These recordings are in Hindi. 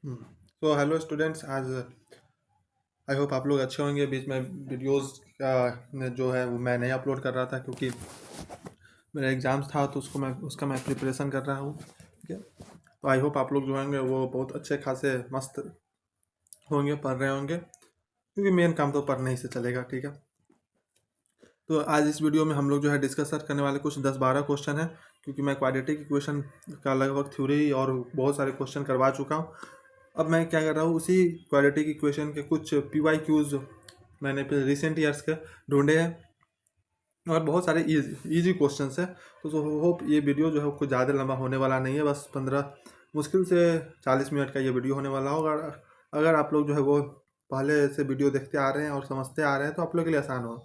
तो हेलो स्टूडेंट्स, आज आई होप आप लोग अच्छे होंगे। बीच में वीडियोस का जो है वो मैं नहीं अपलोड कर रहा था क्योंकि मेरा एग्ज़ाम्स था, तो उसका मैं प्रिपरेशन कर रहा हूँ। ठीक है, तो आई होप आप लोग जो होंगे वो बहुत अच्छे खासे मस्त होंगे, पढ़ रहे होंगे, क्योंकि मेन काम तो पढ़ने ही से चलेगा। ठीक है, तो आज इस वीडियो में हम लोग जो है डिस्कस करने वाले कुछ 10-12 क्वेश्चन है, क्योंकि मैं क्वाड्रेटिक इक्वेशन का लगभग थ्योरी और बहुत सारे क्वेश्चन करवा चुका हूँ। अब मैं क्या कर रहा हूँ, उसी क्वाड्रेटिक इक्वेशन के कुछ PYQs मैंने रिसेंट ईयर्स के ढूंढे हैं, और बहुत सारे इजी क्वेश्चंस है। तो होप ये वीडियो जो है कुछ ज़्यादा लंबा होने वाला नहीं है, बस 15 मुश्किल से 40 मिनट का ये वीडियो होने वाला होगा। अगर आप लोग जो है वो पहले से वीडियो देखते आ रहे हैं और समझते आ रहे हैं तो आप लोग के लिए आसान हो।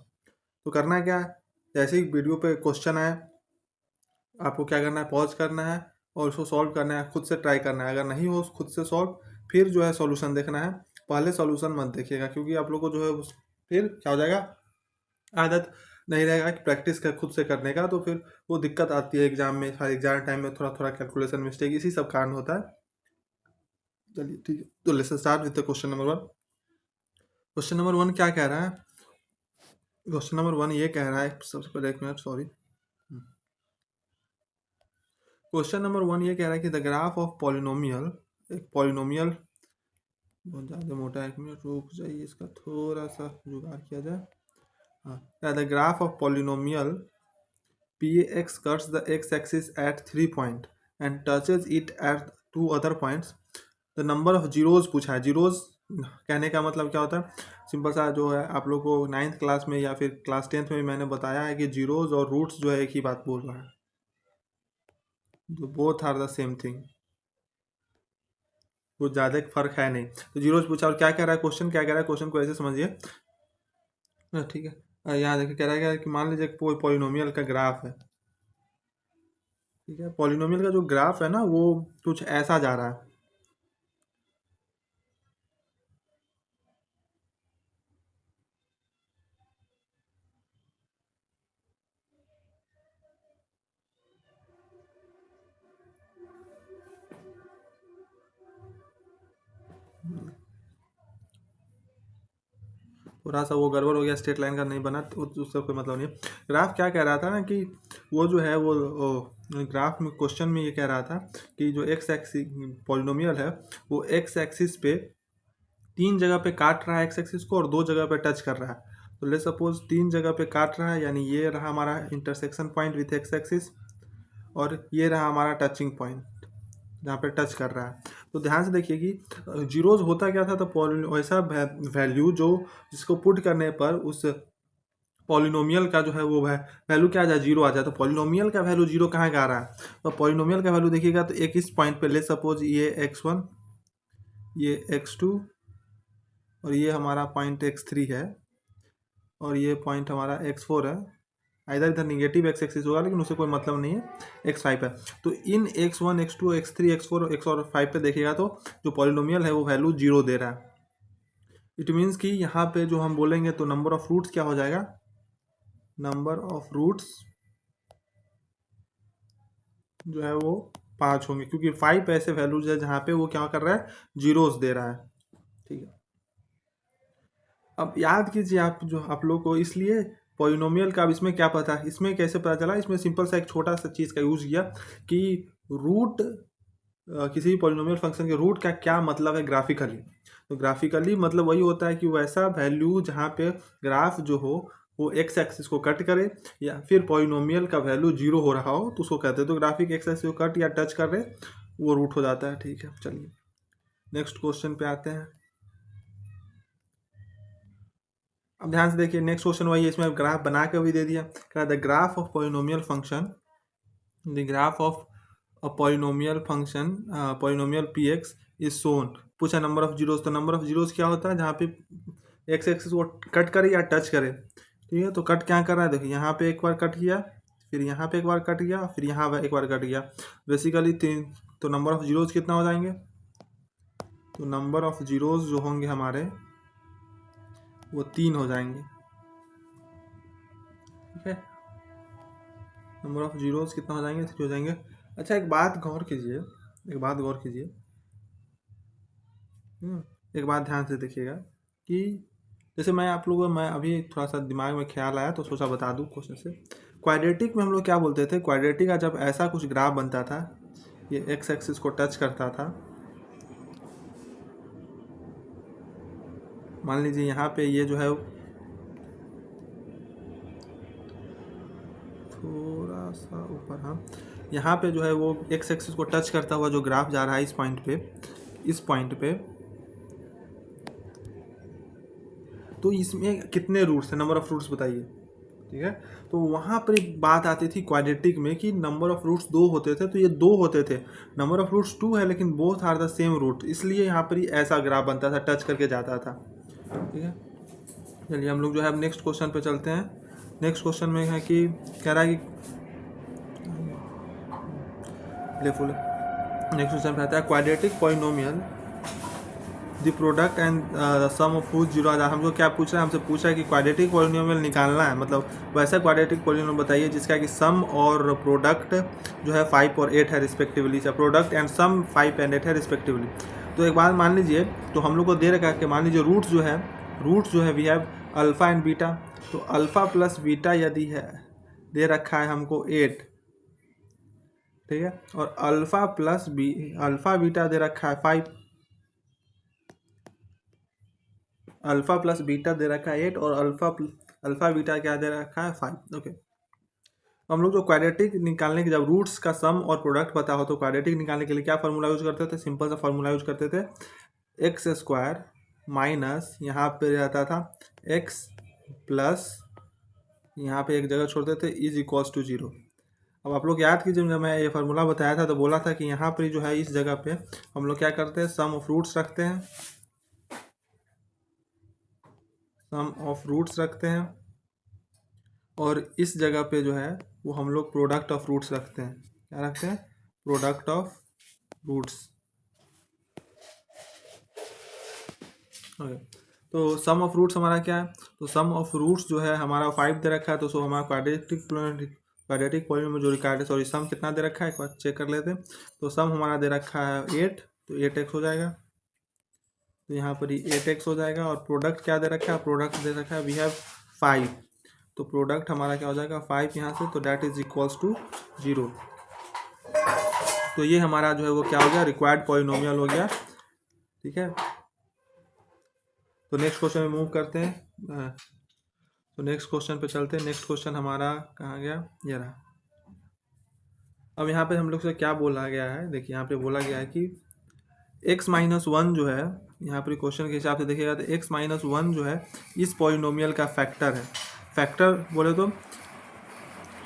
तो करना क्या है, जैसे ही वीडियो पे क्वेश्चन आए आपको क्या करना है, पॉज करना है और उसको सॉल्व करना है, खुद से ट्राई करना है। अगर नहीं हो खुद से सॉल्व, फिर जो है सॉल्यूशन देखना है। पहले सॉल्यूशन मत देखिएगा, क्योंकि आप लोग को जो है फिर क्या हो जाएगा, आदत नहीं रहेगा कि प्रैक्टिस कर खुद से करने का, तो फिर वो दिक्कत आती है एग्जाम में। हर एग्जाम टाइम में थोड़ा थोड़ा कैलकुलेशन मिस्टेक, इसी सब कारण होता है। चलिए ठीक है, तो let's start with question number 1। Question number 1 क्या कह रहा है? क्वेश्चन नंबर 1 ये कह रहा है, सबसे पहले एक मिनट, सॉरी। क्वेश्चन नंबर 1 ये कह रहा है कि द ग्राफ ऑफ पॉलिनोमियल, एक पॉलिनोमियल बहुत ज़्यादा मोटा है, एक मिनट रुक जाइए, इसका थोड़ा सा जुगाड़ किया जाए। हाँ, the graph of polynomial Px cuts the x-axis at 3 point and touches it at 2 other points. The number of zeros पूछा है। जीरोज कहने का मतलब क्या होता है? सिंपल सा जो है, आप लोग को 9th क्लास में या फिर क्लास 10th में मैंने बताया है कि जीरोज और रूट्स जो है एक ही बात बोल रहा है, जो both are the same thing, कुछ ज़्यादा फर्क है नहीं। तो जीरोज पूछा, और क्या कह रहा है क्वेश्चन, क्या कह रहा है क्वेश्चन को ऐसे समझिए। ठीक है, यहाँ देखिए कह रहा है कि मान लीजिए कोई पॉलिनोमियल का ग्राफ है। ठीक है, पॉलिनोमियल का जो ग्राफ है ना, वो कुछ ऐसा जा रहा है। थोड़ा सा वो गड़बड़ हो गया, स्ट्रेट लाइन का नहीं बना, तो उससे कोई मतलब नहीं है। ग्राफ क्या कह रहा था ना कि वो जो है वो ग्राफ में क्वेश्चन में ये कह रहा था कि जो एक्स एक्सिस पॉलिनोमियल है, वो एक्स एक्सिस पे 3 जगह पे काट रहा है एक्स एक्सिस को, और 2 जगह पे टच कर रहा है। तो ले सपोज 3 जगह पे काट रहा है, यानी ये रहा हमारा intersection point with x axis, और ये रहा हमारा टचिंग पॉइंट जहाँ पे टच कर रहा है। तो ध्यान से देखिए कि जीरोज होता क्या था, तो वैसा वैल्यू जो जिसको पुट करने पर उस पॉलिनोमियल का जो है वो वैल्यू क्या आ जाए, जीरो आ जाए। तो पॉलिनोमियल का वैल्यू जीरो कहाँ का आ रहा है? तो पॉलिनोमियल का वैल्यू देखिएगा तो एक इस पॉइंट पे ले सपोज ये x1, ये x2, और ये हमारा पॉइंट x3 है, और ये पॉइंट हमारा x4 है। इधर निगेटिव एक्स एक्सिस होगा, लेकिन उससे कोई मतलब नहीं है, x5 है। तो इन x1, x2, x3, x4, x5 पे देखिएगा तो जो पॉलिनोमियल है वो वैल्यू जीरो दे रहा है। इट मीन्स कि यहाँ पे जो हम बोलेंगे तो नंबर ऑफ रूट्स क्या हो जाएगा, नंबर ऑफ रूट्स जो है वो 5 होंगे, क्योंकि 5 ऐसे वैल्यूज है जहाँ पे वो क्या कर रहा है, जीरोस दे रहा है। ठीक है, अब याद कीजिए आप जो आप लोग को, इसलिए पॉलिनोमियल का अब इसमें क्या पता है, इसमें कैसे पता चला, इसमें सिंपल सा एक छोटा सा चीज़ का यूज़ किया कि रूट किसी भी पॉलिनोमियल फंक्शन के रूट का क्या मतलब है ग्राफिकली। तो ग्राफिकली मतलब वही होता है कि वैसा वैल्यू जहाँ पे ग्राफ जो हो वो एक्स एक्सिस को कट करे, या फिर पॉलिनोमियल का वैल्यू जीरो हो रहा हो तो उसको कहते हैं, तो ग्राफिक एक्स एक्सिस को कट या टच कर रहे वो रूट हो जाता है। ठीक है, चलिए नेक्स्ट क्वेश्चन पे आते हैं। अब ध्यान से देखिए, नेक्स्ट क्वेश्चन वही है, इसमें ग्राफ बना के भी दे दिया। क्या the graph of polynomial function, the graph of a polynomial function polynomial P x is shown. पूछा नंबर ऑफ जीरोस, तो नंबर ऑफ जीरोस क्या होता है, जहाँ पे एक्स एक्सिस को कट करे या टच करे। ठीक है, तो कट क्या कर रहा है, देखिए यहाँ पे एक बार कट किया, फिर यहाँ पे एक बार कट गया, फिर यहाँ पे एक बार कट गया, बेसिकली 3। तो नंबर ऑफ जीरोस कितना हो जाएंगे, तो नंबर ऑफ जीरोस जो होंगे हमारे वो 3 हो जाएंगे। ठीक है, नंबर ऑफ जीरोस कितना हो जाएंगे, 3 हो जाएंगे। अच्छा, एक बात गौर कीजिए, एक बात गौर कीजिए, एक बात ध्यान से देखिएगा कि जैसे मैं आप लोगों को मैं अभी थोड़ा सा दिमाग में ख्याल आया तो सोचा बता दूं क्वेश्चन से। क्वाड्रेटिक में हम लोग क्या बोलते थे, क्वाड्रेटिक का जब ऐसा कुछ ग्राफ बनता था, ये एक्स एक्सिस को टच करता था, मान लीजिए यहाँ पे ये जो है थोड़ा सा ऊपर, हाँ, यहाँ पे जो है वो एक्स एक्सिस को टच करता हुआ जो ग्राफ जा रहा है इस पॉइंट पे, तो इसमें कितने रूट्स हैं, नंबर ऑफ रूट्स बताइए। ठीक है, तो वहाँ पर एक बात आती थी क्वाड्रेटिक में कि नंबर ऑफ रूट्स 2 होते थे, तो ये 2 होते थे, नंबर ऑफ रूट्स 2 है लेकिन both are the same root, इसलिए यहाँ पर ही ऐसा ग्राफ बनता था, टच करके जाता था। ठीक है, चलिए हम लोग जो है अब नेक्स्ट क्वेश्चन पे चलते हैं। नेक्स्ट क्वेश्चन में है कि कह रहा है कि नेक्स्ट क्वेश्चन पे आता है quadratic polynomial the product and the sum of whose zero. हमको क्या पूछ रहा है, हमसे पूछा है कि क्वाड्रेटिक पॉलिनोमियल निकालना है, मतलब वैसा क्वाड्रेटिक पॉलिनोमियल बताइए जिसका कि सम और प्रोडक्ट जो है 5 और 8 है respectively, product and sum 5 and 8 है रिस्पेक्टिवली। तो एक बात मान लीजिए, तो हम लोग को दे रखा है कि मान लीजिए रूट्स जो है we have alpha and beta, तो अल्फ़ा प्लस बीटा यदि है दे रखा है हमको 8, ठीक है, और अल्फ़ा बीटा दे रखा है 5, अल्फ़ा प्लस बीटा दे रखा है 8 और अल्फ़ा बीटा क्या दे रखा है 5। ओके, हम लोग जो क्वाड्रेटिक निकालने के, जब रूट्स का सम और प्रोडक्ट पता हो तो क्वाड्रेटिक निकालने के लिए क्या फार्मूला यूज करते थे, सिंपल सा फार्मूला यूज करते थे, एक्स स्क्वायर माइनस यहाँ पे रहता था एक्स प्लस यहाँ पे एक जगह छोड़ते थे इज इक्वल्स टू 0। अब आप लोग याद कीजिए, जब मैं ये फार्मूला बताया था तो बोला था कि यहाँ पर जो है इस जगह पे हम लोग क्या करते हैं, सम ऑफ रूट्स रखते हैं, और इस जगह पे जो है वो हम लोग प्रोडक्ट ऑफ रूट्स रखते हैं। क्या रखते हैं, प्रोडक्ट ऑफ रूट्स। ओके, तो सम ऑफ रूट्स हमारा क्या है, तो सम ऑफ रूट्स जो है हमारा 5 दे रखा है, तो सो हमारा क्वाड्रेटिक पॉलिनोमियल जो रिकॉर्ड है, सॉरी सम कितना दे रखा है एक बार चेक कर लेते हैं। तो सम हमारा दे रखा है 8, तो 8x हो जाएगा, तो यहाँ पर ही 8x हो जाएगा, और प्रोडक्ट क्या दे रखा है, प्रोडक्ट दे रखा है वी हैव 5, तो प्रोडक्ट हमारा क्या हो जाएगा 5 यहाँ से, तो डैट इज इक्वल्स टू 0। तो ये हमारा जो है वो क्या हो गया, रिक्वायर्ड पॉलिनोमियल हो गया। ठीक है, तो नेक्स्ट क्वेश्चन में मूव करते हैं, तो नेक्स्ट क्वेश्चन पे चलते हैं। नेक्स्ट क्वेश्चन हमारा कहाँ गया, ये रहा। अब यहाँ पे हम लोग से क्या बोला गया है, देखिए यहाँ पे बोला गया है कि x-1 जो है, यहाँ पर क्वेश्चन के हिसाब से देखिएगा तो x-1 जो है इस पॉलिनोमियल का फैक्टर है। फैक्टर बोले तो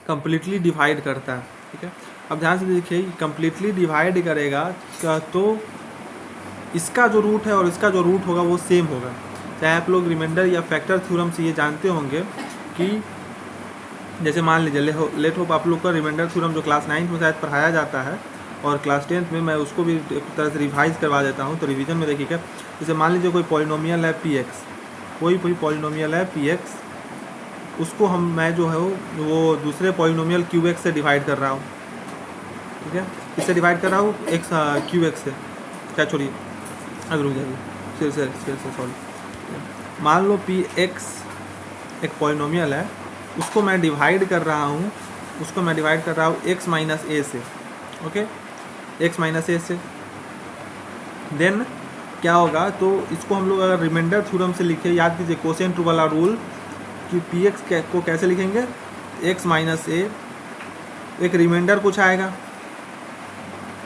कंप्लीटली डिवाइड करता है। ठीक है, अब ध्यान से देखिए, कंप्लीटली डिवाइड करेगा तो इसका जो रूट है और इसका जो रूट होगा वो सेम होगा। चाहे आप लोग रिमाइंडर या फैक्टर थ्योरम से ये जानते होंगे कि जैसे मान लीजिए लेट होप आप लोग का रिमाइंडर थ्योरम जो क्लास 9 में शायद पढ़ाया जाता है और क्लास 10 में मैं उसको भी एक तरह से रिवाइज करवा देता हूँ। तो रिवीजन में देखिएगा, जैसे मान लीजिए कोई पॉलिनोमियल है px, कोई पॉलिनोमियल है px, उसको मैं जो है वो दूसरे पॉलिनोमियल qx से डिवाइड कर रहा हूँ। ठीक है, इससे डिवाइड कर रहा हूँ qx से, क्या छोड़िए अगर रुक जाइए, फिर से सॉरी, मान लो px एक पॉलिनोमियल है, उसको मैं डिवाइड कर रहा हूँ x माइनस ए से। ओके, x माइनस ए से, देन क्या होगा, तो इसको हम लोग अगर रिमाइंडर थ्योरम से लिखे, याद कीजिए कोसेंट वाला रूल कि px को कैसे लिखेंगे, x माइनस ए, एक रिमाइंडर कुछ आएगा,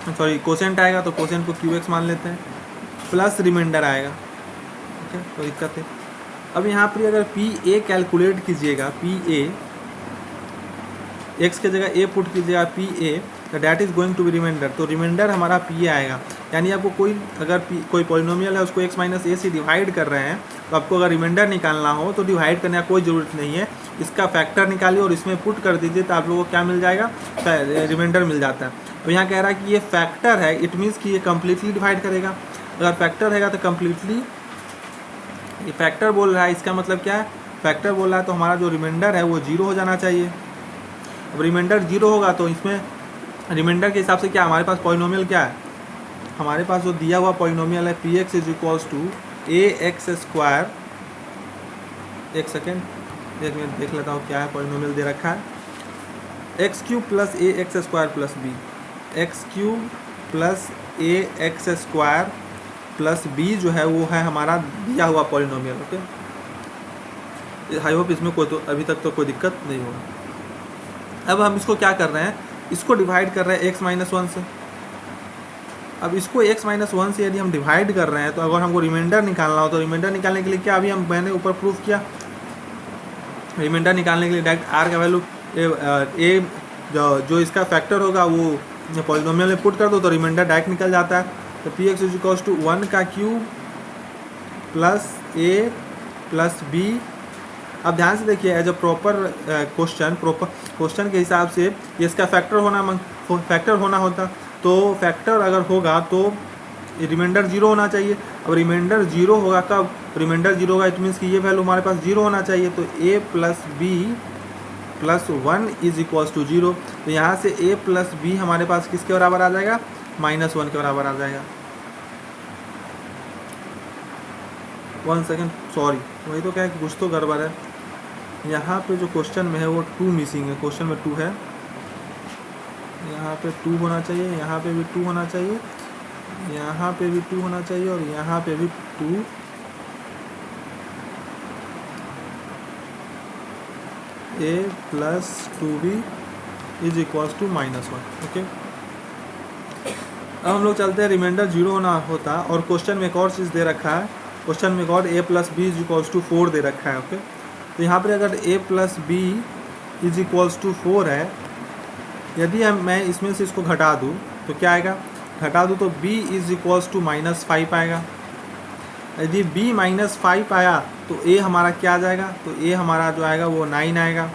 सॉरी कोसेंट आएगा, तो कोसेंट को qx मान लेते हैं, प्लस रिमाइंडर आएगा। ठीक है, तो दिक्कत है। अब यहाँ पर अगर pa कैलकुलेट कीजिएगा, pa x के जगह a पुट कीजिएगा pa, तो that is going to be remainder, तो रिमाइंडर हमारा pa आएगा। यानी आपको कोई पॉलिनोमियल है उसको x माइनस ए से डिवाइड कर रहे हैं, तो आपको अगर रिमाइंडर निकालना हो तो डिवाइड करने का कोई ज़रूरत नहीं है, इसका फैक्टर निकालिए और इसमें पुट कर दीजिए, तो आप लोगों को क्या मिल जाएगा, रिमाइंडर मिल जाता है। अब यहाँ कह रहा है कि ये फैक्टर है, इट मीन्स कि ये कम्प्लीटली डिवाइड करेगा। अगर फैक्टर रहेगा तो कम्प्लीटली, ये फैक्टर बोल रहा है, इसका मतलब क्या है, फैक्टर बोल रहा है तो हमारा जो रिमाइंडर है वो 0 हो जाना चाहिए। अब रिमाइंडर 0 होगा तो इसमें रिमाइंडर के हिसाब से क्या हमारे पास पॉलिनोमियल क्या है, हमारे पास जो दिया हुआ पॉलिनोमियल है P x is equals to A X square, एक सेकेंड, एक मिनट देख लेता हूँ क्या है पॉलिनोमियल दे रखा है, X cube plus A X square plus B, X cube plus A X square plus B जो है वो है हमारा दिया हुआ पॉलिनोमियल। ओके, आई होप इसमें कोई तो अभी तक तो कोई दिक्कत नहीं होगा। अब हम इसको क्या कर रहे हैं, इसको डिवाइड कर रहे हैं x माइनस वन से। अब इसको x माइनस वन से यदि हम डिवाइड कर रहे हैं तो अगर हमको रिमाइंडर निकालना हो तो रिमाइंडर निकालने के लिए क्या, अभी मैंने ऊपर प्रूफ किया, रिमाइंडर निकालने के लिए डायरेक्ट r का वैल्यू ए जो इसका फैक्टर होगा वो पॉलिनोमियल में पुट कर दो तो रिमाइंडर डायरेक्ट निकल जाता है। तो p x is equals to 1 का cube plus a plus b. अब ध्यान से देखिए, एज अ प्रॉपर क्वेश्चन के हिसाब से इसका फैक्टर होना होता, तो फैक्टर अगर होगा तो रिमाइंडर जीरो होना चाहिए। अब रिमाइंडर जीरो होगा कब, रिमाइंडर जीरो होगा इट मीन्स कि ये वैल्यू हमारे पास जीरो होना चाहिए। तो A plus B plus 1 is equals to zero. तो यहाँ से a प्लस बी हमारे पास किसके बराबर आ जाएगा, -1 के बराबर आ जाएगा। 1 सेकेंड, सॉरी, वही तो क्या है कि कुछ तो गड़बड़ है। यहाँ पे जो क्वेश्चन में है वो 2 मिसिंग है, क्वेश्चन में 2 है, यहाँ पे 2 होना चाहिए, यहाँ पे भी 2 होना चाहिए, यहाँ पे भी 2 होना चाहिए और यहाँ पे भी 2। a plus 2b is equals to -1। Okay, अब हम लोग चलते हैं, रिमाइंडर जीरो होना होता और क्वेश्चन में एक और चीज़ दे रखा है, क्वेश्चन में एक और a plus b is equals to 4 दे रखा है। ओके, तो यहाँ पर अगर a plus b is equals to 4 है, यदि मैं इसमें से इसको घटा दूँ तो क्या आएगा, घटा दूँ तो b इज इक्वल्स टू -5 आएगा। यदि b -5 आया तो a हमारा क्या आ जाएगा, तो a हमारा जो आएगा वो 9 आएगा।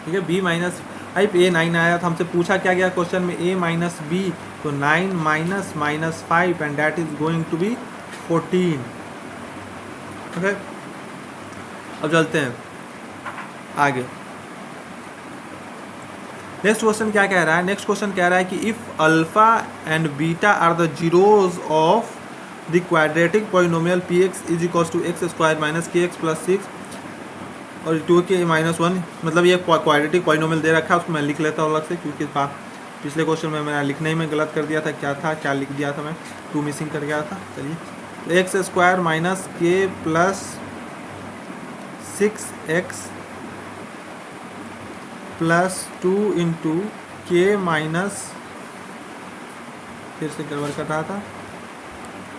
ठीक है, b माइनस a 9 आया, तो हमसे पूछा क्या गया क्वेश्चन में, a माइनस b, तो 9 minus -5 and that is going to be 14। Okay, अब चलते हैं आगे। नेक्स्ट क्वेश्चन क्या कह रहा है, नेक्स्ट क्वेश्चन कह रहा है कि if alpha and beta are the zeros of the quadratic polynomial P x is equals to x square minus k x plus 6 और 2k-1, मतलब ये क्वाड्रेटिक पॉलिनोमियल दे रखा है, उसको मैं लिख लेता हूँ अलग से, क्योंकि पिछले क्वेश्चन में मैंने लिखने ही में गलत कर दिया था, क्या लिख दिया था मैं, 2 मिसिंग कर गया था। चलिए, तो एक्स स्क्वायर माइनस के प्लस 6x प्लस 2 इंटू के माइनस, फिर से गड़बड़ कर रहा था,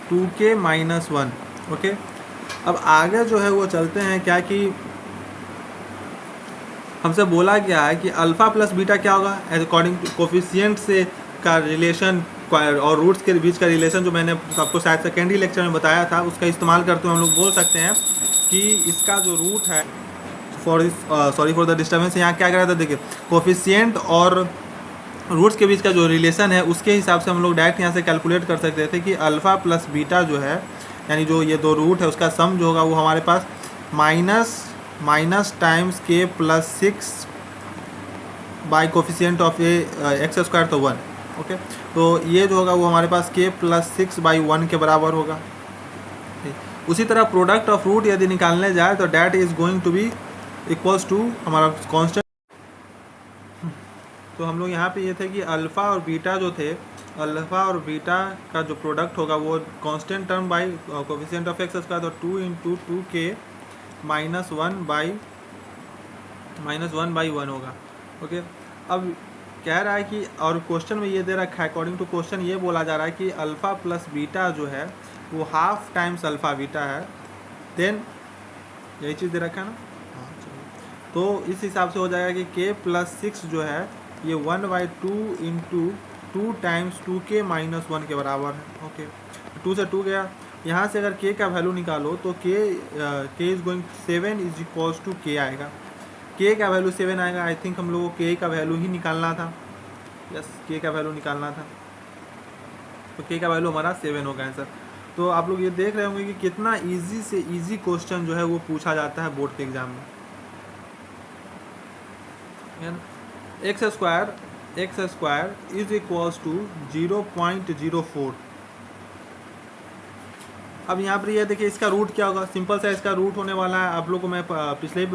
2k-1। ओके, अब आगे जो है वो चलते हैं, क्या कि हमसे बोला गया है कि अल्फ़ा प्लस बीटा क्या होगा, अकॉर्डिंग टू कोफिशिएंट से का रिलेशन और रूट्स के बीच का रिलेशन जो मैंने आपको शायद सेकेंडरी लेक्चर में बताया था, उसका इस्तेमाल करते हुए हम लोग बोल सकते हैं कि इसका जो रूट है सॉरी फॉर द डिस्टर्बेंस, यहाँ क्या कर रहा था, देखिए कोफिशिएंट और रूट्स के बीच का जो रिलेशन है उसके हिसाब से हम लोग डायरेक्ट यहाँ से कैलकुलेट कर सकते थे कि अल्फ़ा प्लस बीटा जो है, यानी जो ये दो रूट है उसका सम जो होगा वो हमारे पास माइनस टाइम्स के plus 6 by coefficient of A X square, तो 1। ओके, तो ये जो होगा वो हमारे पास के प्लस 6/1 के बराबर होगा। उसी तरह प्रोडक्ट ऑफ रूट यदि निकालने जाए तो that is going to be equals to हमारा कांस्टेंट। तो हम लोग यहाँ पे ये थे कि अल्फ़ा और बीटा जो थे, अल्फ़ा और बीटा का जो प्रोडक्ट होगा वो constant term by coefficient of x square, तो 2 इंटू 2k -1/1 होगा। ओके, अब कह रहा है कि, और क्वेश्चन में ये दे रखा है, अकॉर्डिंग टू क्वेश्चन ये बोला जा रहा है कि अल्फ़ा प्लस बीटा जो है वो हाफ टाइम्स अल्फ़ा बीटा है, देन यही चीज़ दे रखा है ना, हाँ चलिए, तो इस हिसाब से हो जाएगा कि k प्लस 6 जो है ये 1/2 इंटू 2 टाइम्स 2k-1 के बराबर है। ओके, 2 से 2 गया, यहाँ से अगर k का वैल्यू निकालो तो k is going 7 is equals to k आएगा, k का वैल्यू 7 आएगा। आई थिंक हम लोगों को k का वैल्यू ही निकालना था, यस k का वैल्यू निकालना था, तो k का वैल्यू हमारा 7 होगा आंसर। तो आप लोग ये देख रहे होंगे कि कितना इजी से इजी क्वेश्चन जो है वो पूछा जाता है बोर्ड के एग्जाम में। X square x square is equals to 0.04। अब यहाँ पर ये देखिए इसका रूट क्या होगा, सिंपल सा इसका रूट होने वाला है। आप लोग को मैं पिछले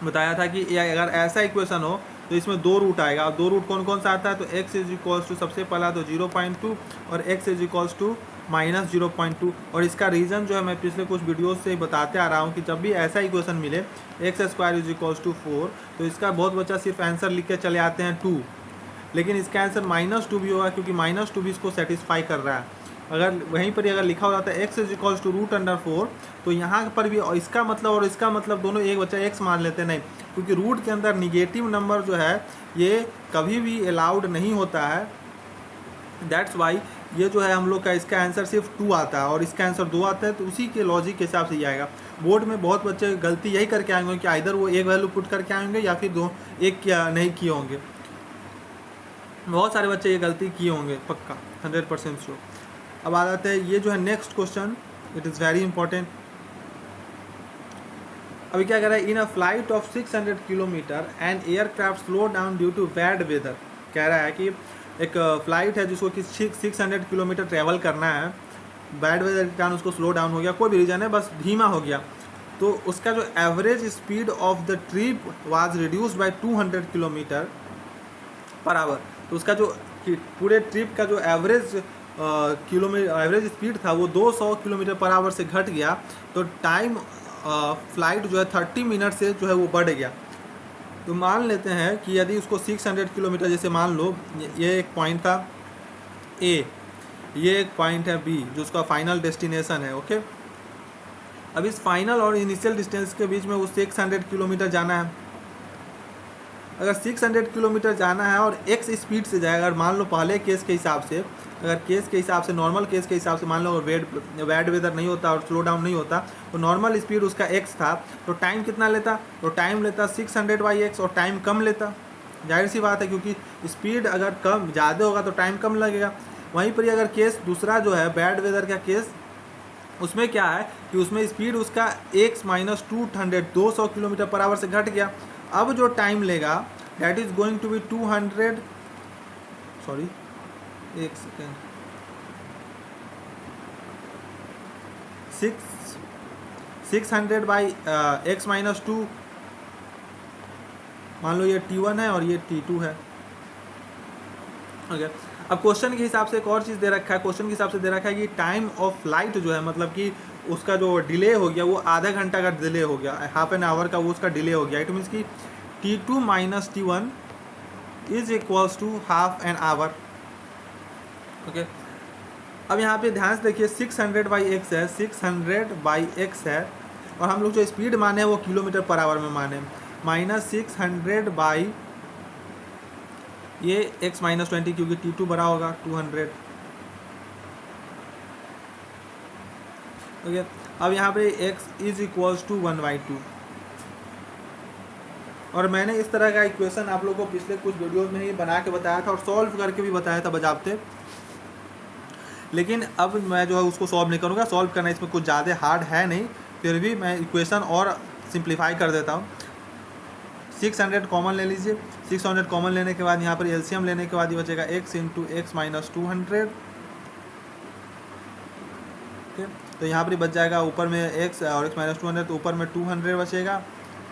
बताया था कि अगर ऐसा इक्वेशन हो तो इसमें दो रूट आएगा। और दो रूट कौन कौन सा आता है, तो x इज इक्वल्स टू सबसे पहला तो 0.2 और x इज इक्वल्स टू -0.2। और इसका रीज़न जो है मैं पिछले कुछ वीडियोस से बताते आ रहा हूँ कि जब भी ऐसा इक्वेशन मिले x square is equals to 4 तो इसका बहुत बच्चा सिर्फ आंसर लिख के चले आते हैं 2, लेकिन इसका आंसर -2 भी होगा क्योंकि -2 भी इसको सेटिस्फाई कर रहा है। अगर वहीं पर अगर लिखा हो जाता है x इज इक्वल्स टू √4 तो यहाँ पर भी इसका मतलब और इसका मतलब दोनों एक बच्चा x मान लेते नहीं, क्योंकि रूट के अंदर निगेटिव नंबर जो है ये कभी भी अलाउड नहीं होता है। दैट्स वाई ये जो है हम लोग का इसका आंसर सिर्फ 2 आता है और इसका आंसर 2 आता है, तो उसी के लॉजिक के हिसाब से ये आएगा। बोर्ड में बहुत बच्चे गलती यही करके आएंगे कि आइदर वो एक वैल्यू पुट करके आएंगे या फिर दो एक क्या नहीं किए होंगे। बहुत सारे बच्चे ये गलती किए होंगे पक्का 100% श्योर। अब आ जाते हैं ये जो है next question, it is very important. अभी क्या कह रहा है, in a flight of 600 kilometre and aircraft slow down due to bad weather. कह रहा है कि एक फ्लाइट है जिसको कि 600 किलोमीटर ट्रैवल करना है, बैड वेदर के कारण उसको स्लो डाउन हो गया, कोई भी रीज़न है, बस धीमा हो गया। तो उसका जो average speed of the trip was reduced by 200 kilometre per our. तो उसका जो पूरे ट्रिप का जो एवरेज एवरेज स्पीड था वो 200 किलोमीटर पर आवर से घट गया। तो टाइम फ्लाइट जो है 30 मिनट से जो है वो बढ़ गया। तो मान लेते हैं कि यदि उसको 600 किलोमीटर, जैसे मान लो ये एक पॉइंट था ए, ये एक पॉइंट है बी जो उसका फाइनल डेस्टिनेशन है। ओके, अब इस फाइनल और इनिशियल डिस्टेंस के बीच में वो 600 किलोमीटर जाना है। अगर 600 किलोमीटर जाना है और x स्पीड से जाएगा, अगर मान लो पहले केस के हिसाब से, अगर केस के हिसाब से नॉर्मल केस के हिसाब से मान लो अगर बैड वेदर नहीं होता और स्लो डाउन नहीं होता तो नॉर्मल स्पीड उसका x था, तो टाइम कितना लेता, तो टाइम लेता 600/x और टाइम कम लेता। जाहिर सी बात है क्योंकि स्पीड अगर कम ज़्यादा होगा तो टाइम कम लगेगा। वहीं पर अगर केस दूसरा जो है बैड वेदर का केस, उसमें क्या है कि उसमें स्पीड उसका x -200 200 किलोमीटर पर आवर से घट गया। अब जो टाइम लेगा that is going to be 200, sorry एक सेकेंड, 600/x -2, मान लो ये T1 है और ये T2 है। ओके, अब क्वेश्चन के हिसाब से एक और चीज़ दे रखा है, क्वेश्चन के हिसाब से दे रखा है कि टाइम ऑफ फ्लाइट जो है, मतलब कि उसका जो डिले हो गया वो आधा घंटा का डिले हो गया, हाफ एन आवर का वो उसका डिले हो गया। इट मीन्स कि T2 - T1 is equals to half an hour. Okay, अब यहाँ पे ध्यान से देखिए 600/x है, 600/x है और हम लोग जो स्पीड माने वो किलोमीटर पर आवर में माने, -600 ये x -20 क्योंकि T2 बड़ा होगा 200। ओके, अब यहाँ पे x इज इक्वल्स टू 1/2 और मैंने इस तरह का इक्वेशन आप लोगों को पिछले कुछ वीडियोस में ही बना के बताया था और सॉल्व करके भी बताया था बजाबते। लेकिन अब मैं जो है उसको सॉल्व नहीं करूँगा, सॉल्व करना इसमें कुछ ज़्यादा हार्ड है नहीं, फिर भी मैं इक्वेशन और सिंप्लीफाई कर देता हूँ। 600 कॉमन ले लीजिए, 600 कॉमन लेने के बाद यहाँ पर एलसीएम लेने के बाद ये बचेगा x × x - 200। ठीक, तो यहाँ पर बच जाएगा ऊपर में x और x - 200, तो ऊपर में 200 बचेगा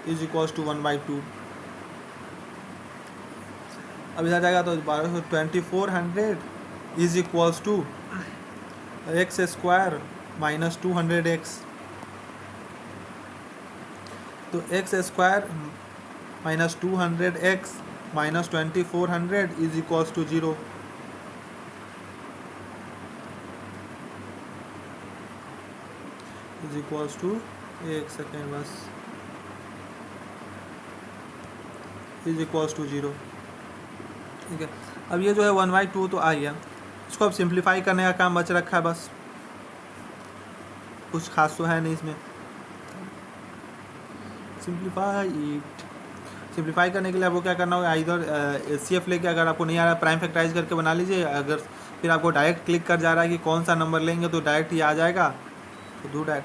इज इक्वल्स टू 1/2। अब इधर जाएगा तो 2400 is equals to x² - 200x। तो x² - 200x - 2400 is equals to 0। Is equals to, एक सेकेंड बस, इज इक्वल्स टू 0। ठीक है, अब ये जो है 1/2 तो आ गया, इसको अब सिंप्लीफाई करने का काम बच रखा है, बस कुछ खास तो है नहीं इसमें। सिंप्लीफाई करने के लिए आपको क्या करना होगा, इधर HCF लेके, अगर आपको नहीं आ रहा प्राइम फैक्टराइज करके बना लीजिए। अगर फिर आपको डायरेक्ट क्लिक कर जा रहा है कि कौन सा नंबर लेंगे तो डायरेक्ट ही आ जाएगा, तो डू डैट।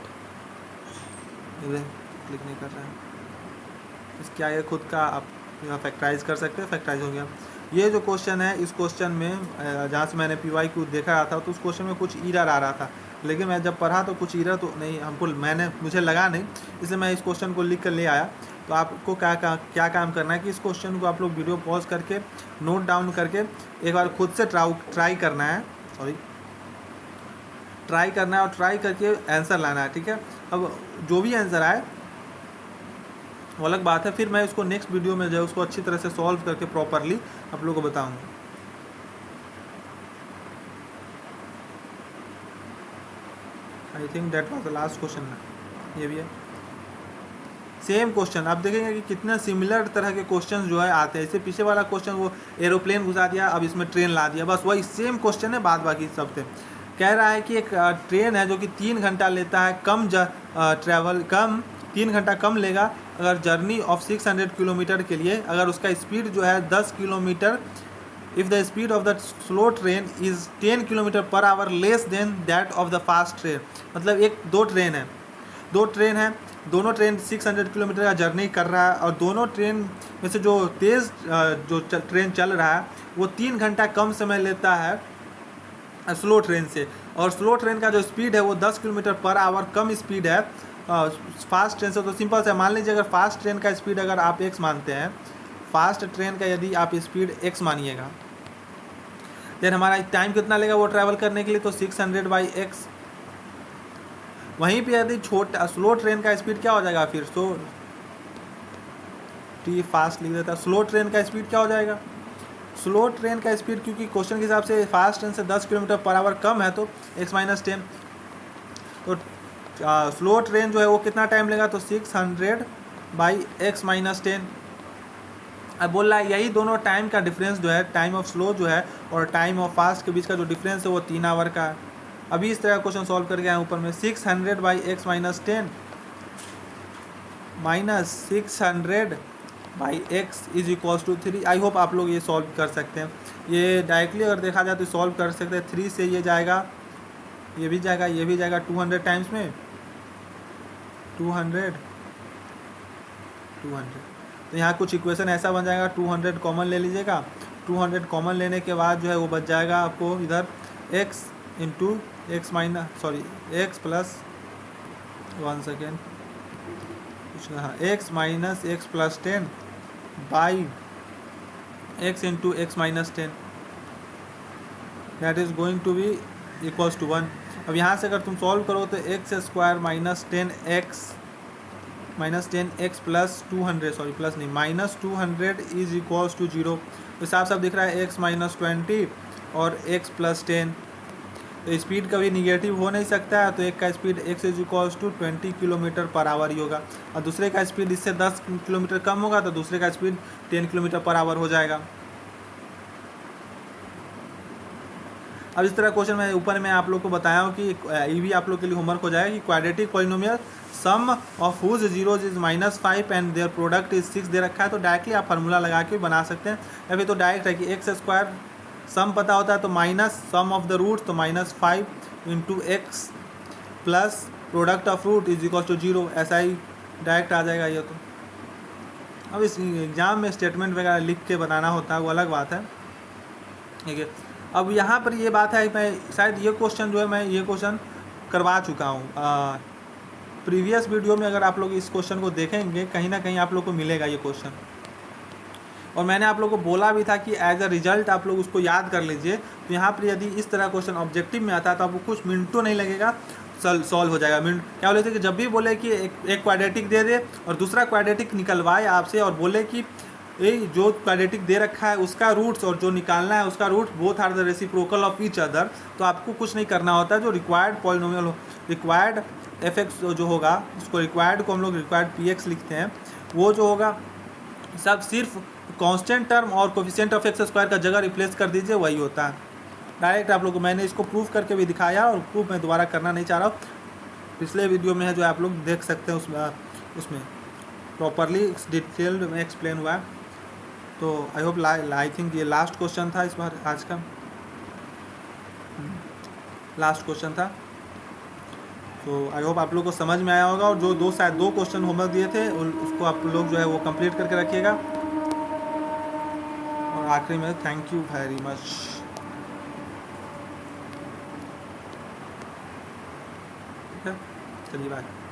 क्लिक नहीं कर रहा है, इसके आगे खुद का आप फैक्टराइज कर सकते हैं, फैक्टराइज हो गया। ये जो क्वेश्चन है, इस क्वेश्चन में जहाँ से मैंने PYQ देखा रहा था तो उस क्वेश्चन में कुछ एरर आ रहा था, लेकिन मैं जब पढ़ा तो कुछ एरर तो नहीं मुझे लगा नहीं, इसलिए मैं इस क्वेश्चन को लिख कर ले आया। तो आपको क्या काम करना है कि इस क्वेश्चन को आप लोग वीडियो पॉज करके नोट डाउन करके एक बार खुद से ट्राई करना है, ट्राई करना है और ट्राई करके आंसर लाना है, ठीक है। अब जो भी आंसर आए वो अलग बात है, फिर मैं उसको नेक्स्ट वीडियो में जो है उसको अच्छी तरह से सॉल्व करके प्रॉपरली आप लोगों को बताऊंगा। I think that was the last question ना, ये भी है सेम क्वेश्चन। आप देखेंगे कि कितना सिमिलर तरह के क्वेश्चन जो है आते हैं। इससे पीछे वाला क्वेश्चन वो एरोप्लेन घुसा दिया, अब इसमें ट्रेन ला दिया, बस वही सेम क्वेश्चन है, बाद बाकी सब थे। कह रहा है कि एक ट्रेन है जो कि 3 घंटा लेता है, कम 3 घंटा कम लेगा अगर जर्नी ऑफ 600 किलोमीटर के लिए, अगर उसका स्पीड जो है 10 kilometre, if the speed of the slow train is 10 kilometre per our less than that of the fast train. मतलब दो ट्रेन है, दोनों ट्रेन 600 किलोमीटर का जर्नी कर रहा है, और दोनों ट्रेन में से जो तेज़ ट्रेन चल रहा है वो 3 घंटा कम समय लेता है स्लो ट्रेन से, और स्लो ट्रेन का जो स्पीड है वो 10 kilometre per our come speed है फास्ट ट्रेन से। तो सिंपल से मान लीजिए, अगर फास्ट ट्रेन का स्पीड अगर आप x मानते हैं, फास्ट ट्रेन का यदि आप स्पीड x मानिएगा, देन हमारा टाइम कितना लेगा वो ट्रैवल करने के लिए, तो 600/x। वहीं पे यदि स्लो ट्रेन का स्पीड क्या हो जाएगा, फिर टी फास्ट लिख देता है, स्लो ट्रेन का स्पीड क्या हो जाएगा, स्लो ट्रेन का स्पीड, क्योंकि क्वेश्चन के हिसाब से फास्ट ट्रेन से 10 किलोमीटर पर आवर कम है, तो x-10। तो स्लो ट्रेन जो है वो कितना टाइम लेगा, तो 600/x-10। अब बोल रहा है यही दोनों टाइम का डिफरेंस जो है, टाइम ऑफ स्लो जो है और टाइम ऑफ फास्ट के बीच का जो डिफरेंस है वो 3 आवर का है। अभी इस तरह का क्वेश्चन सॉल्व करके आए ऊपर में, 600/x-10 minus 600/x is equals to 3। I hope आप लोग ये सॉल्व कर सकते हैं। ये डायरेक्टली अगर देखा जाए तो सॉल्व कर सकते हैं। 3 से ये जाएगा, ये भी जाएगा, ये भी जाएगा 200 टाइम्स में 200। तो यहाँ कुछ इक्वेशन ऐसा बन जाएगा, 200 कॉमन ले लीजिएगा, 200 कॉमन लेने के बाद जो है वो बच जाएगा आपको इधर x plus 1 second x-x+10 by x into x-10, that is going to be equals to 1। अब यहाँ से अगर तुम सॉल्व करो तो x² -10x प्लस 200 प्लस नहीं -200 इज इक्वल्स टू 0। तो साफ साफ दिख रहा है x-20 और x+10। तो स्पीड कभी निगेटिव हो नहीं सकता है, तो एक का speed x is equals to 20 kilometre per hour ही होगा, और दूसरे का स्पीड इससे 10 किलोमीटर कम होगा तो दूसरे का स्पीड 10 किलोमीटर पर आवर हो जाएगा। अब इस तरह क्वेश्चन मैं ऊपर में आप लोग को बताया हूँ कि ये भी आप लोग के लिए होमवर्क हो जाएगा कि quadratic polynomial sum of whose zeros is -5 and their product is 6 दे रखा है, तो डायरेक्टली आप फार्मूला लगा के बना सकते हैं, या फिर तो डायरेक्ट है कि x² सम पता होता है तो minus sum of the root, तो -5 into x plus product of root is equal to 0, ऐसा ही डायरेक्ट आ जाएगा ये। तो अब इस एग्ज़ाम में स्टेटमेंट वगैरह लिख के बनाना होता है, वो अलग बात है, ठीक है। अब यहाँ पर ये बात है, मैं शायद ये क्वेश्चन जो है मैं ये क्वेश्चन करवा चुका हूँ प्रीवियस वीडियो में। अगर आप लोग इस क्वेश्चन को देखेंगे कहीं ना कहीं आप लोग को मिलेगा ये क्वेश्चन, और मैंने आप लोग को बोला भी था कि एज अ रिजल्ट आप लोग उसको याद कर लीजिए। तो यहाँ पर यदि इस तरह क्वेश्चन ऑब्जेक्टिव में आता है तो आपको कुछ मिनटों नहीं लगेगा, सॉल्व हो जाएगा। मिनट क्या बोले थे कि जब भी बोले कि एक क्वाड्रेटिक दे दे और दूसरा क्वाड्रेटिक निकलवाए आपसे और बोले कि जो क्वाड्रेटिक दे रखा है उसका रूट्स और जो निकालना है उसका root both are the reciprocal of each other, तो आपको कुछ नहीं करना होता है। जो रिक्वायर्ड पॉलिनोमियल रिक्वायर्ड एफ जो होगा उसको रिक्वायर्ड को हम लोग रिक्वायर्ड px लिखते हैं, वो जो होगा सब सिर्फ कांस्टेंट टर्म और कोफिशिएंट ऑफ x² का जगह रिप्लेस कर दीजिए, वही होता है डायरेक्ट। आप लोग को मैंने इसको प्रूफ करके भी दिखाया, और प्रूफ मैं दोबारा करना नहीं चाह रहा हूँ, पिछले वीडियो में है जो आप लोग देख सकते हैं, उसमें प्रॉपरली डिटेल्ड में एक्सप्लेन हुआ है। तो आई होप आई थिंक ये लास्ट क्वेश्चन था इस बार, आज का लास्ट क्वेश्चन था। तो आई होप आप लोग को समझ में आया होगा, और जो शायद 2 क्वेश्चन होमवर्क दिए थे उसको आप लोग जो है वो कंप्लीट करके रखिएगा। और आखिरी में थैंक यू वेरी मच। ठीक है, चलिए बाय।